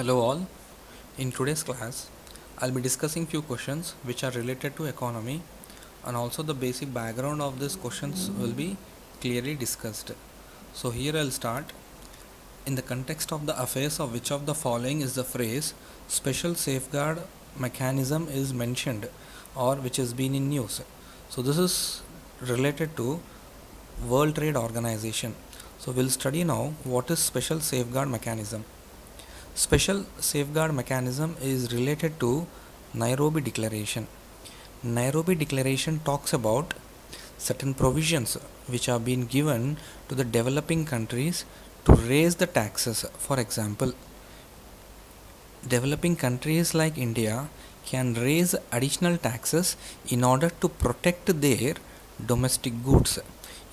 Hello all. In today's class, I'll be discussing few questions which are related to economy, and also the basic background of these questions will be clearly discussed. So here I'll start. In the context of the affairs of which of the following is the phrase special safeguard mechanism is mentioned or which has been in news. So this is related to World Trade Organization. So we'll study now what is special safeguard mechanism. Special safeguard mechanism is related to Nairobi Declaration. Nairobi Declaration talks about certain provisions which have been given to the developing countries to raise the taxes. For example, developing countries like India can raise additional taxes in order to protect their domestic goods.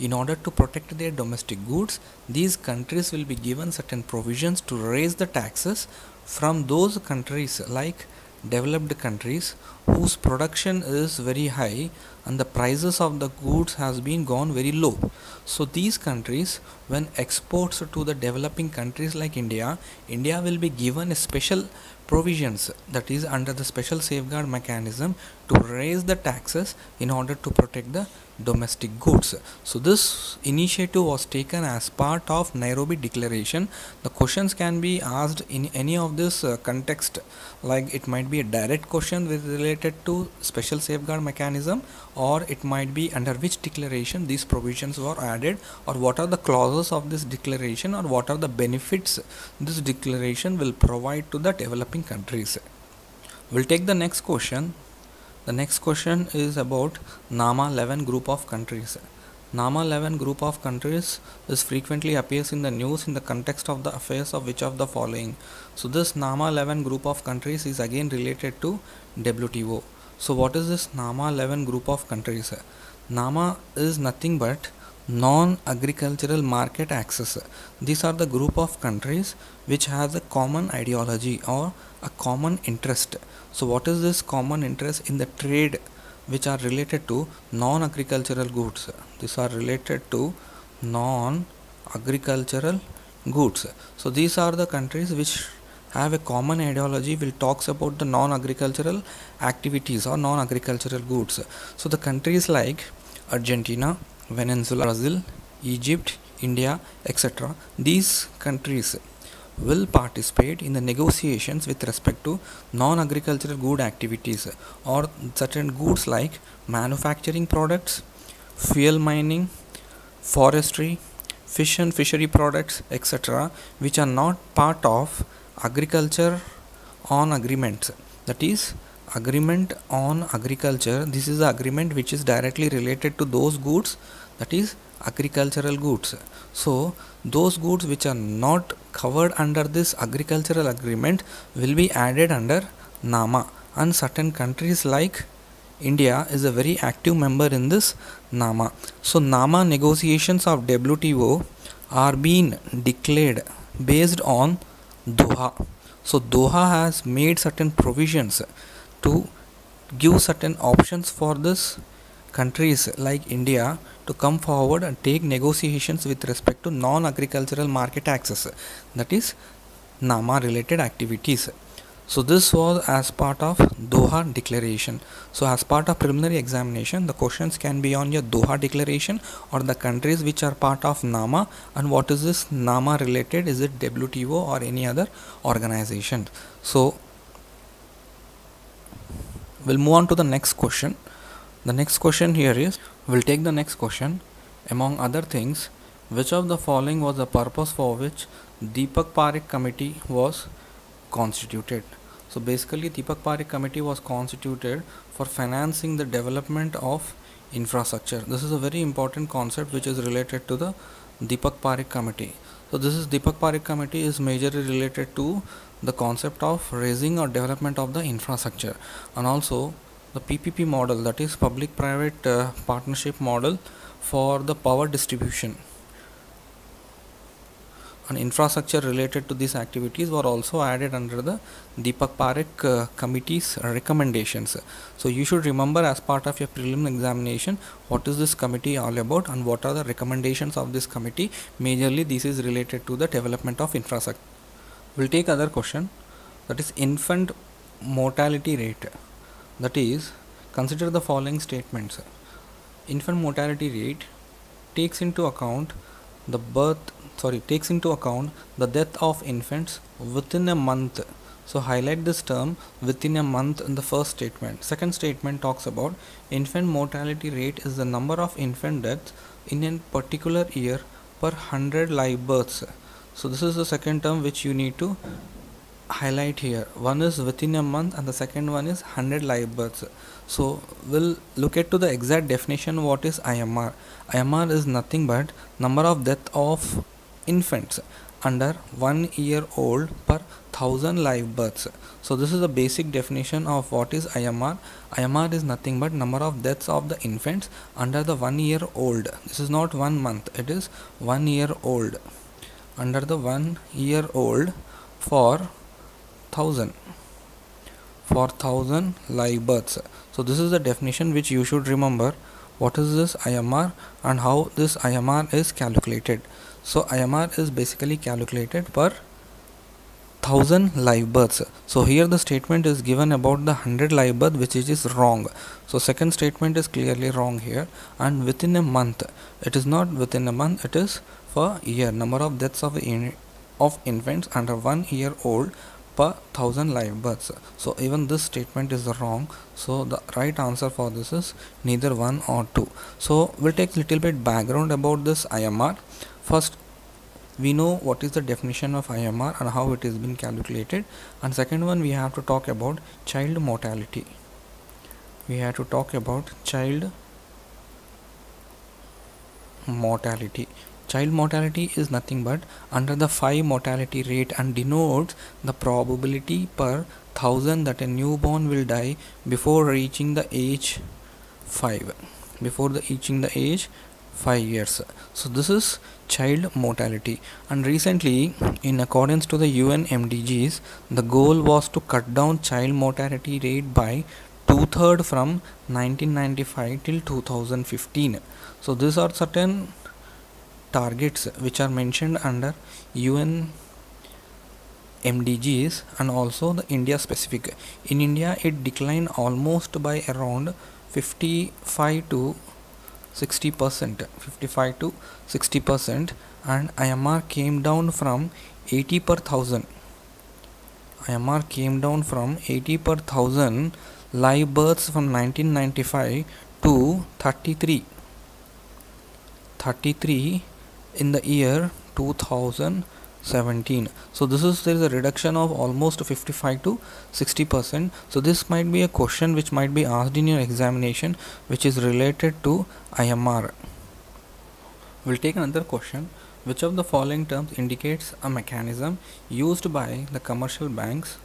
In order to protect their domestic goods, these countries will be given certain provisions to raise the taxes from those countries like developed countries whose production is very high and the prices of the goods has been gone very low. So these countries, when exports to the developing countries like India will be given a special provisions, that is under the special safeguard mechanism, to raise the taxes in order to protect the domestic goods. So this initiative was taken as part of Nairobi Declaration. The questions can be asked in any of this context, like it might be a direct question with related to special safeguard mechanism, or it might be under which declaration these provisions were added, or what are the clauses of this declaration, or what are the benefits this declaration will provide to the developing countries. We'll take the next question. The next question is about NAMA 11 group of countries. NAMA 11 group of countries is frequently appears in the news in the context of the affairs of which of the following. So this NAMA 11 group of countries is again related to WTO. So what is this NAMA 11 group of countries? NAMA is nothing but non-agricultural market access. These are the group of countries which has a common ideology or a common interest. So what is this common interest in the trade which are related to non-agricultural goods? These are related to non-agricultural goods. So these are the countries which have a common ideology will talks about the non-agricultural activities or non-agricultural goods. So the countries like Argentina, Venezuela, Brazil, Egypt, India, etc. These countries will participate in the negotiations with respect to non-agricultural good activities or certain goods like manufacturing products, fuel mining, forestry, fish and fishery products, etc., which are not part of agriculture on agreements. That is, agreement on agriculture, this is the agreement which is directly related to those goods, that is agricultural goods. So those goods which are not covered under this agricultural agreement will be added under NAMA, and certain countries like India is a very active member in this NAMA. So NAMA negotiations of WTO are being declared based on Doha. So Doha has made certain provisions to give certain options for this countries like India to come forward and take negotiations with respect to non-agricultural market access, that is NAMA related activities. So this was as part of Doha Declaration. So as part of preliminary examination, the questions can be on your Doha Declaration or the countries which are part of NAMA, and what is this NAMA related, is it WTO or any other organization. So we'll move on to the next question. The next question here is, we'll take the next question. Among other things, which of the following was the purpose for which Deepak Parekh committee was constituted? So basically Deepak Parekh committee was constituted for financing the development of infrastructure. This is a very important concept which is related to the Deepak Parekh committee. So this is Deepak Parekh committee is majorly related to the concept of raising or development of the infrastructure, and also the PPP model, that is public private partnership model for the power distribution, and infrastructure related to these activities were also added under the Deepak Parekh committee's recommendations. So you should remember as part of your preliminary examination what is this committee all about and what are the recommendations of this committee. Majorly this is related to the development of infrastructure. We'll take other question. that is infant mortality rate. That is, consider the following statements. Infant mortality rate takes into account the death of infants within a month. So highlight this term within a month in the first statement. Second statement talks about infant mortality rate is the number of infant deaths in a particular year per 100 live births. So this is the second term which you need to highlight here. One is within a month and the second one is 100 live births. So we'll look at to the exact definition. What is IMR? IMR is nothing but number of death of infants under 1 year old per 1000 live births. So this is the basic definition of what is IMR. IMR is nothing but number of deaths of the infants under the 1 year old. This is not 1 month, it is 1 year old. Under the 1 year old for 1000 live births. So this is the definition which you should remember. What is this IMR and how this IMR is calculated? So IMR is basically calculated per 1000 live births. So here the statement is given about the 100 live birth, which is wrong. So second statement is clearly wrong here. And within a month, it is not within a month, it is for year. Number of deaths of infants under 1 year old per 1000 live births. So even this statement is wrong. So the right answer for this is neither 1 or 2. So we'll take little bit background about this IMR. First, we know what is the definition of IMR and how it has been calculated. And second one, we have to talk about child mortality. We have to talk about child mortality. Child mortality is nothing but under the 5 mortality rate and denotes the probability per 1000 that a newborn will die before reaching the age 5. Before reaching the age 5 years. So this is child mortality. And recently, in accordance to the UN MDGs, the goal was to cut down child mortality rate by 2/3 from 1995 till 2015. So these are certain targets which are mentioned under UN MDGs and also the India specific. In India, it declined almost by around 55 to 60%, and IMR came down from 80 per thousand. IMR came down from 80 per thousand live births from 1995 to 33 in the year 2017. So there is a reduction of almost 55 to 60%. So this might be a question which might be asked in your examination, which is related to IMR. We'll take another question. Which of the following terms indicates a mechanism used by the commercial banks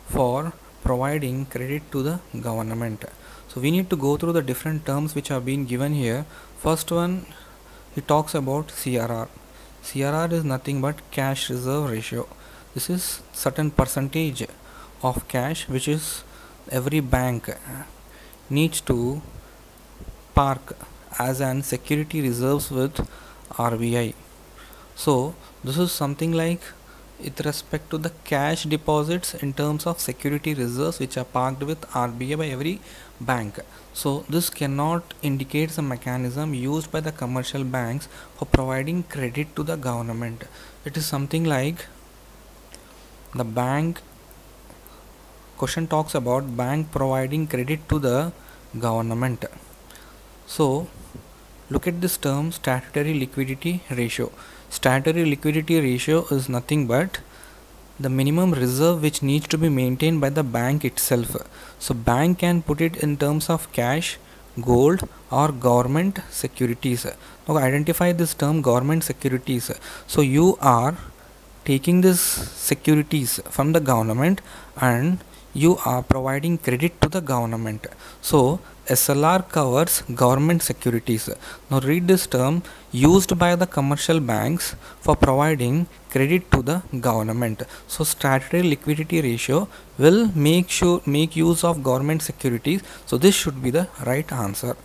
for providing credit to the government? So we need to go through the different terms which have been given here. First one, it talks about CRR. CRR is nothing but cash reserve ratio. This is certain percentage of cash which is every bank needs to park as an security reserves with RBI. So this is something like with respect to the cash deposits in terms of security reserves which are parked with RBI by every bank. So this cannot indicate the mechanism used by the commercial banks for providing credit to the government. It is something like the bank. Question talks about bank providing credit to the government. So look at this term, statutory liquidity ratio. Statutory liquidity ratio is nothing but the minimum reserve which needs to be maintained by the bank itself. So bank can put it in terms of cash, gold or government securities. Now identify this term government securities. So you are taking this securities from the government and you are providing credit to the government. So SLR covers government securities. Now read this term, used by the commercial banks for providing credit to the government. So statutory liquidity ratio will make use of government securities. So this should be the right answer.